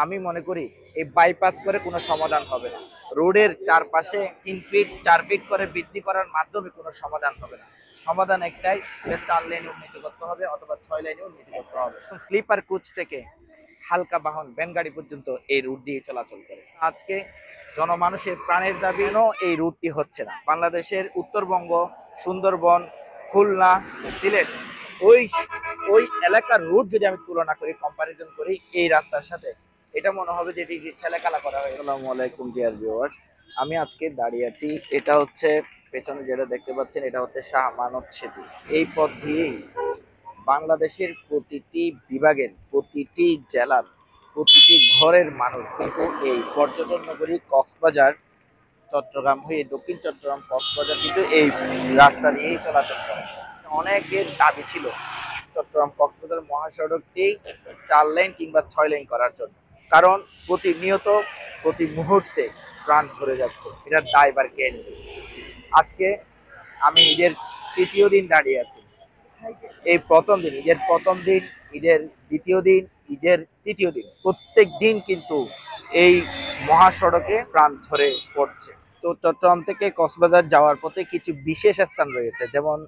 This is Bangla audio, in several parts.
আমি মনে করি এই বাইপাস করে কোনো সমাধান হবে না। রোডের চারপাশে 3 ফিট 4 ফিট করে বৃদ্ধি করার মাধ্যমে কোনো সমাধান হবে না। সমাধান একটাই, যে 4 লেনে উন্নীত করতে হবে অথবা 6 লেনে উন্নীত করতে হবে। স্লিপার কোচ থেকে হালকা বাহন ভ্যান গাড়ি পর্যন্ত এই রুট দিয়ে চলাচল করে। আজকে জনমানুষের প্রাণের দাবি কেন এই রুটটি হচ্ছে না? বাংলাদেশের উত্তরবঙ্গ, সুন্দরবন, খুলনা, সিলেট, ওই ওই এলাকার রুট যদি আমি তুলনা করি, কম্পারিজন করি এই রাস্তার সাথে, এটা মনে হবে যে এটি ছেলেখেলা করা হয়। আসসালামু আলাইকুম ডিয়ার ভিউয়ার্স, আমি আজকে দাঁড়িয়ে আছি, এটা হচ্ছে পেছনে যেটা দেখতে পাচ্ছেন, এটা হচ্ছে শাহ আমানত সেতু। এই পথ দিয়েই বাংলাদেশের প্রতিটি বিভাগের, প্রতিটি জেলার, প্রতিটি ঘরের মানুষ কিন্তু এই পর্যটন নগরী কক্সবাজার, চট্টগ্রাম হয়ে দক্ষিণ চট্টগ্রাম কক্সবাজার কিন্তু এই রাস্তা দিয়েই চলাচল করে। অনেকের দাবি ছিল চট্টগ্রাম কক্সবাজার মহাসড়কটি 4 লেন কিংবা 6 লেন করার জন্য, কারণ প্রতিনিয়ত প্রতি মুহূর্তে প্রাণ ঝরে যাচ্ছে। এটার দায়ভার কে নেবে? আজকে আমি ঈদের 3য় দিন দাঁড়িয়ে আছি। এই প্রথম দিন, ঈদের প্রথম দিন, ঈদের 2য় দিন, ঈদের 3য় দিন, প্রত্যেক দিন কিন্তু এই মহাসড়কে প্রাণ ঝরে পড়ছে। তো চট্টগ্রাম থেকে কক্সবাজার যাওয়ার পথে কিছু বিশেষ স্থান রয়েছে, যেমন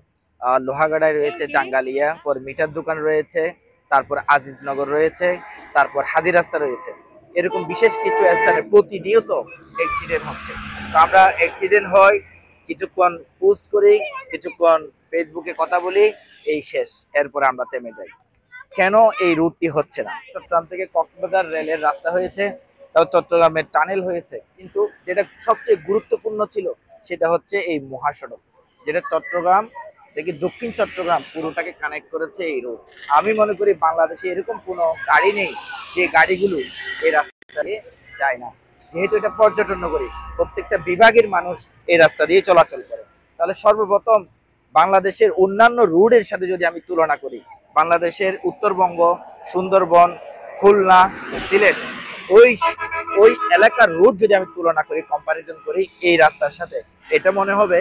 লোহাগাড়ায় রয়েছে জাঙ্গালিয়া, পর মিঠার দোকান রয়েছে, তারপর আজিজনগর রয়েছে, তারপর হাজি রাস্তা রয়েছে। এরকম বিশেষ কিছু স্থানে প্রতিনিয়ত অ্যাক্সিডেন্ট হচ্ছে। তো আমরা অ্যাক্সিডেন্ট হয়, কিছুক্ষণ পোস্ট করি, কিছুক্ষণ ফেসবুকে কথা বলি, এই শেষ, এরপর আমরা থেমে যাই। কেন এই রুটটি হচ্ছে না? চট্টগ্রাম থেকে কক্সবাজার রেলের রাস্তা হয়েছে, তাও চট্টগ্রামের টানেল হয়েছে, কিন্তু যেটা সবচেয়ে গুরুত্বপূর্ণ ছিল সেটা হচ্ছে এই মহাসড়ক, যেটা চট্টগ্রাম থেকে দক্ষিণ চট্টগ্রাম পুরোটাকে কানেক্ট করেছে এই রোড। আমি মনে করি বাংলাদেশে এরকম কোনো গাড়ি নেই যে গাড়িগুলো এই রাস্তা দিয়ে যায় না। যেহেতু এটা পর্যটন নগরী, প্রত্যেকটা বিভাগের মানুষ এই রাস্তা দিয়ে চলাচল করে। তাহলে সর্বপ্রথম বাংলাদেশের অন্যান্য রুটের সাথে যদি আমি তুলনা করি, বাংলাদেশের উত্তরবঙ্গ, সুন্দরবন, খুলনা, সিলেট, ওই ওই এলাকার রুট যদি আমি তুলনা করি, কম্পারিজন করি এই রাস্তার সাথে, এটা মনে হবে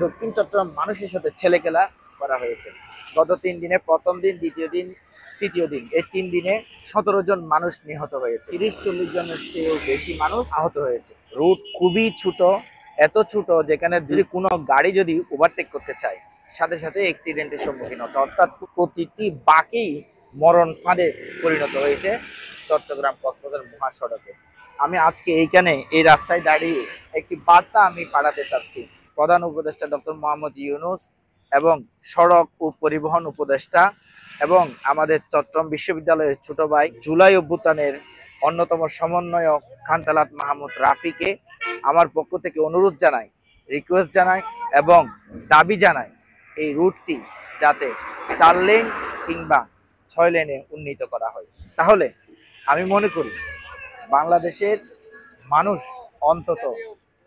দক্ষিণ চট্টগ্রাম মানুষের সাথে ছেলেখেলা করা হয়েছে। গত 3 দিনে, প্রথম দিন, 2য় দিন, 3য় দিন, এই 3 দিনে 17 জন মানুষ নিহত হয়েছে, 30-40 জনের চেয়েও বেশি মানুষ আহত হয়েছে। রুট খুবই ছোট, এত ছোট যেখানে যদি কোনো গাড়ি যদি ওভারটেক করতে চায়, সাথে সাথে অ্যাক্সিডেন্টের সম্মুখীন হচ্ছে, অর্থাৎ প্রতিটি বাকি মরণ ফাঁদে পরিণত হয়েছে চট্টগ্রাম কক্সবাজার মহাসড়কে। আমি আজকে এইখানে এই রাস্তায় দাঁড়িয়ে একটি বার্তা আমি পাঠাতে চাচ্ছি প্রধান উপদেষ্টা ডক্টর মোহাম্মদ ইউনূস এবং সড়ক ও পরিবহন উপদেষ্টা এবং আমাদের চট্টগ্রাম বিশ্ববিদ্যালয়ের ছোট ভাই, জুলাই অভ্যুত্থানের অন্যতম সমন্বয়ক খান তালাত মাহমুদ রাফিকে আমার পক্ষ থেকে অনুরোধ জানাই, রিকোয়েস্ট জানাই এবং দাবি জানাই, এই রুটটি যাতে 4 লেন কিংবা 6 লেনে উন্নীত করা হয়। তাহলে আমি মনে করি বাংলাদেশের মানুষ অন্তত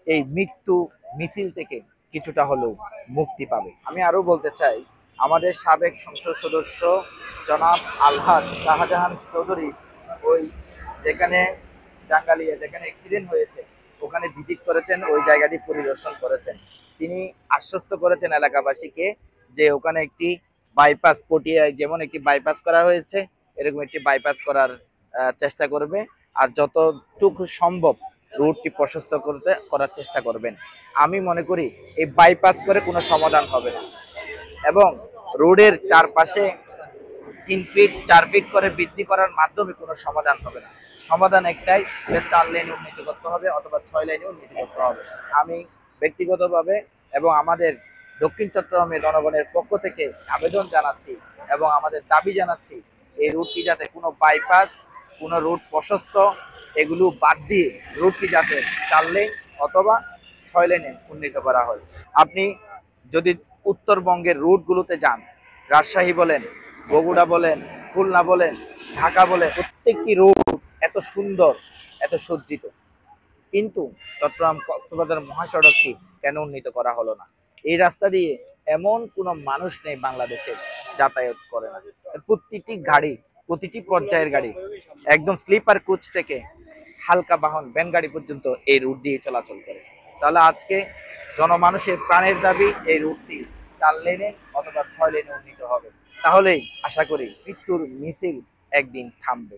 এই মৃত্যু মিছিল থেকে কিছুটা হলেও মুক্তি পাবে। আমি আরো বলতে চাই, আমাদের সাবেক সংসদ সদস্য জনাব আলহাজ শাহজাহান চৌধুরী, ওই যেখানে জাঙ্গালিয়া যেখানে অ্যাক্সিডেন্ট হয়েছে ওখানে ভিজিট করেছেন, ওই জায়গাটি পরিদর্শন করেছেন। তিনি আশ্বস্ত করেছেন এলাকাবাসীকে যে ওখানে একটি বাইপাস, পটিয়ায় যেমন একটি বাইপাস করা হয়েছে, এরকম একটি বাইপাস করার চেষ্টা করবে, আর যতটুকু সম্ভব রুটটি প্রশস্ত করার চেষ্টা করবেন। আমি মনে করি এই বাইপাস করে কোনো সমাধান হবে না, এবং রোডের চারপাশে 3 ফিট 4 ফিট করে বৃদ্ধি করার মাধ্যমে কোনো সমাধান হবে না। সমাধান একটাই, যে 4 লেনে উন্নীত করতে হবে অথবা 6 লেনে উন্নীত করতে হবে। আমি ব্যক্তিগতভাবে এবং আমাদের দক্ষিণ চট্টগ্রামের জনগণের পক্ষ থেকে আবেদন জানাচ্ছি এবং আমাদের দাবি জানাচ্ছি, এই রুটটি যাতে কোনো বাইপাস, কোনো রুট প্রশস্ত, এগুলো বাদ দিয়ে রুটটি যাতে 4 লেন অথবা 6 লেনে উন্নীত করা হয়। আপনি যদি উত্তরবঙ্গের রুটগুলোতে যান, রাজশাহী বলেন, বগুড়া বলেন, খুলনা বলেন, ঢাকা বলেন, প্রত্যেকটি রুট এত সুন্দর, এত সজ্জিত, কিন্তু চট্টগ্রাম কক্সবাজার মহাসড়কটি কেন উন্নীত করা হলো না? এই রাস্তা দিয়ে এমন কোনো মানুষ নেই বাংলাদেশে যাতায়াত করে না। প্রতিটি গাড়ি, প্রতিটি পর্যায়ের গাড়ি, একদম স্লিপার কোচ থেকে হালকা বাহন ভ্যান গাড়ি পর্যন্ত এই রুট দিয়ে চলাচল করে। তাহলে আজকে জনমানুষের প্রাণের দাবি, এই রুটটি 4 লেনে অথবা 6 লেনে উন্নীত হবে। তাহলেই আশা করি মৃত্যুর মিছিল একদিন থামবে।